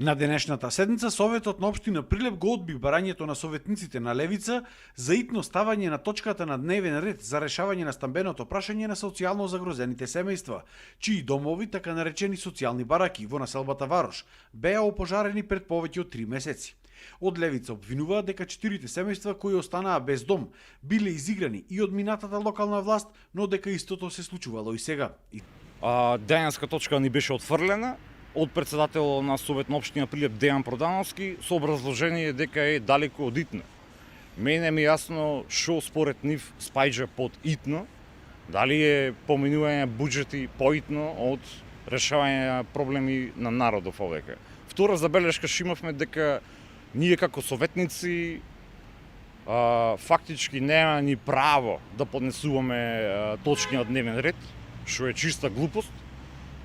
На денешната седница Советот на општина Прилеп го одби барањето на советниците на Левица за итно ставање на точката на дневен ред за решавање на стамбеното прашање на социјално загрозените семејства, чии домови, така наречени социјални бараки во населбата Варош, беа опожарени пред повеќе од 3 месеци. Од Левица обвинуваат дека 4 семејства кои останаа без дом биле изиграни и од минатата локална власт, но дека истото се случувало и сега. Денеска точка ни беше отфрлена од председател на Совет на општина Прилеп Дејан Продановски со образложение дека е далеко од итно. Мене ми јасно што според нив спаѓа под итно, дали е поминување буџети поитно од решавање на проблеми на народов овека. Втора забелешка што имавме дека ние како советници фактички нема ни право да поднесуваме точки на дневен ред, што е чиста глупост.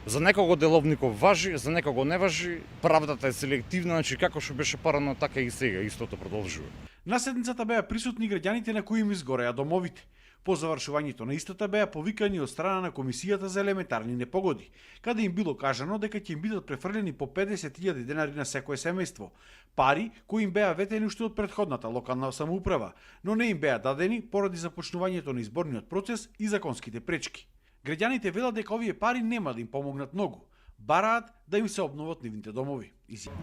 За некого деловников важи, за некого не важи, правдата е селективна, значи како што беше парано, така и сега истото продолжува. На седницата беа присутни граѓаните на кои им изгореа домовите. По завршувањето на истата беа повикани од страна на Комисијата за елементарни непогоди, каде им било кажано дека ќе им бидат префрлени по 50.000 денари на секое семејство, пари кои им беа ветени уште од претходната локална самоуправа, но не им беа дадени поради започнувањето на изборниот процес и законските пречки. Граѓаните велат дека овие пари нема да им помогнат многу, бараат да им се обноват нивните домови.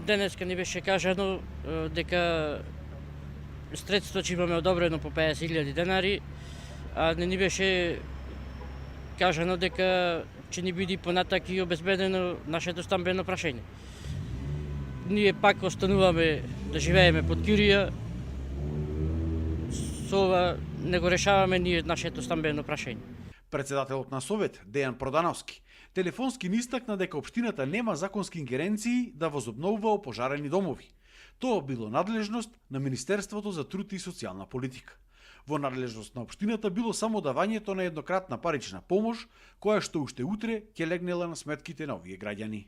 Денеска ни беше кажано дека средство ќе имаме одобрено по 50.000 денари, а не ни беше кажано дека ќе ни биде понатак и обезбедено нашето стамбено прашање. Ние пак остануваме да живееме под кирија, со ова не го решаваме ние нашето стамбено прашање. Председателот на Совет, Дејан Продановски, телефонски ни истакна дека општината нема законски ингеренции да возобновува опожарени домови. Тоа било надлежност на Министерството за труд и социјална политика. Во надлежност на општината било само давањето на еднократна парична помош, која што уште утре ќе легнела на сметките на овие граѓани.